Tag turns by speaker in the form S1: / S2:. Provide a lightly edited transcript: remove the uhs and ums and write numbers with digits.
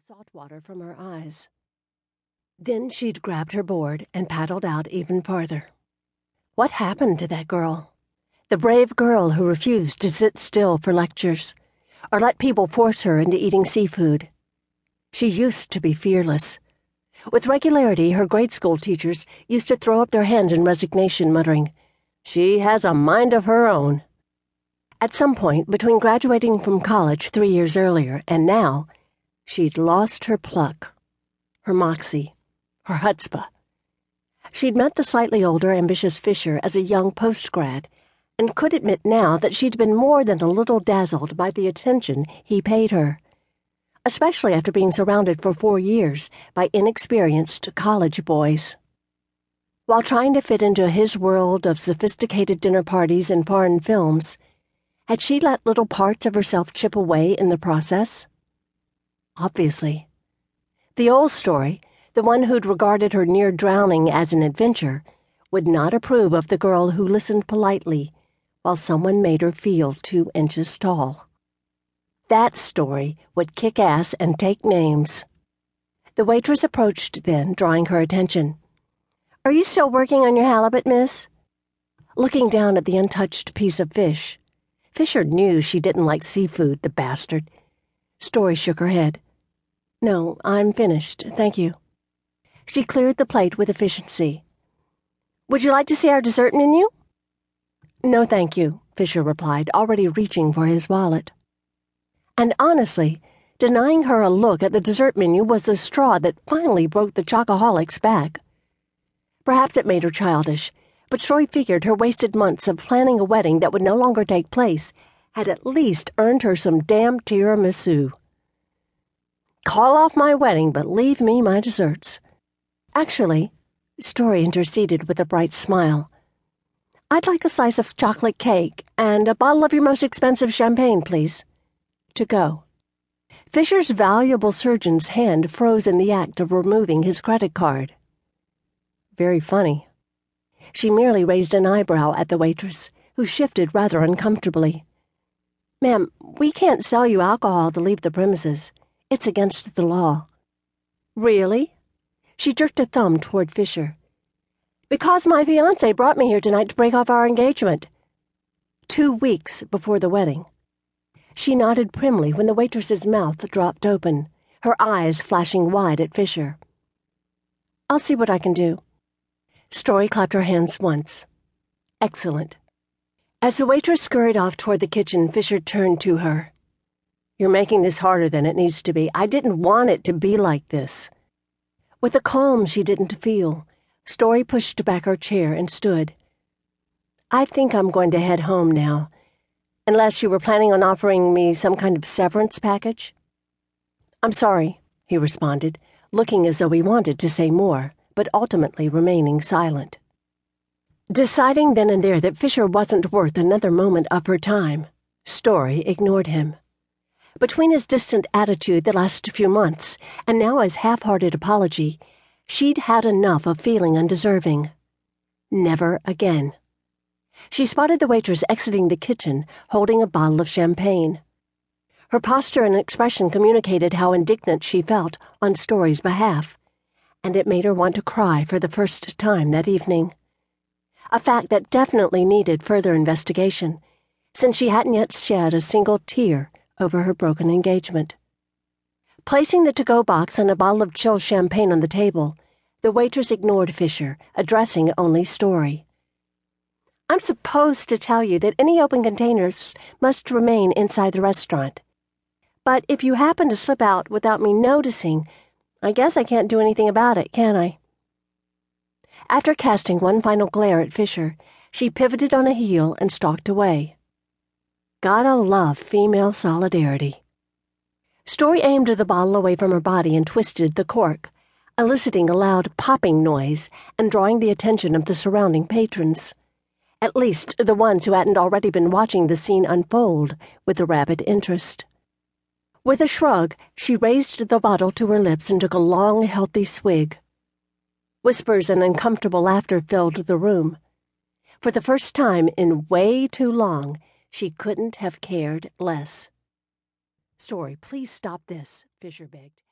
S1: salt water from her eyes. Then she'd grabbed her board and paddled out even farther. What happened to that girl? The brave girl who refused to sit still for lectures, or let people force her into eating seafood. She used to be fearless. With regularity, her grade school teachers used to throw up their hands in resignation, muttering, "She has a mind of her own." At some point, between graduating from college 3 years earlier and now, she'd lost her pluck, her moxie, her chutzpah. She'd met the slightly older, ambitious Fisher as a young postgrad, and could admit now that she'd been more than a little dazzled by the attention he paid her, especially after being surrounded for 4 years by inexperienced college boys. While trying to fit into his world of sophisticated dinner parties and foreign films, had she let little parts of herself chip away in the process? Obviously. The old Story, the one who'd regarded her near drowning as an adventure, would not approve of the girl who listened politely while someone made her feel 2 inches tall. That Story would kick ass and take names. The waitress approached then, drawing her attention. "Are you still working on your halibut, miss?" Looking down at the untouched piece of fish, Fisher knew she didn't like seafood, the bastard. Story shook her head. "No, I'm finished, thank you." She cleared the plate with efficiency. "Would you like to see our dessert menu?" "No, thank you," Fisher replied, already reaching for his wallet. And honestly, denying her a look at the dessert menu was the straw that finally broke the chocoholic's back. Perhaps it made her childish, but Story figured her wasted months of planning a wedding that would no longer take place had at least earned her some damn tiramisu. "Call off my wedding, but leave me my desserts." "Actually," Story interceded with a bright smile, "I'd like a slice of chocolate cake and a bottle of your most expensive champagne, please. To go." Fisher's valuable surgeon's hand froze in the act of removing his credit card. Very funny. She merely raised an eyebrow at the waitress, who shifted rather uncomfortably. "Ma'am, we can't sell you alcohol to leave the premises. It's against the law." "Really?" She jerked a thumb toward Fisher. "Because my fiance brought me here tonight to break off our engagement. 2 weeks before the wedding." She nodded primly when the waitress's mouth dropped open, her eyes flashing wide at Fisher. "I'll see what I can do." Story clapped her hands once. "Excellent." As the waitress scurried off toward the kitchen, Fisher turned to her. "You're making this harder than it needs to be. I didn't want it to be like this." With a calm she didn't feel, Story pushed back her chair and stood. "I think I'm going to head home now, unless you were planning on offering me some kind of severance package." "I'm sorry," he responded, looking as though he wanted to say more, but ultimately remaining silent. Deciding then and there that Fisher wasn't worth another moment of her time, Story ignored him. Between his distant attitude the last few months and now his half-hearted apology, she'd had enough of feeling undeserving. Never again. She spotted the waitress exiting the kitchen, holding a bottle of champagne. Her posture and expression communicated how indignant she felt on Story's behalf, and it made her want to cry for the first time that evening. A fact that definitely needed further investigation, since she hadn't yet shed a single tear over her broken engagement. Placing the to-go box and a bottle of chilled champagne on the table, the waitress ignored Fisher, addressing only Story. "I'm supposed to tell you that any open containers must remain inside the restaurant. But if you happen to slip out without me noticing, I guess I can't do anything about it, can I?" After casting one final glare at Fisher, she pivoted on a heel and stalked away. Gotta love female solidarity. Story aimed the bottle away from her body and twisted the cork, eliciting a loud popping noise and drawing the attention of the surrounding patrons, at least the ones who hadn't already been watching the scene unfold with a rabid interest. With a shrug, she raised the bottle to her lips and took a long, healthy swig. Whispers and uncomfortable laughter filled the room. For the first time in way too long, she couldn't have cared less. "Story, please stop this," Fisher begged.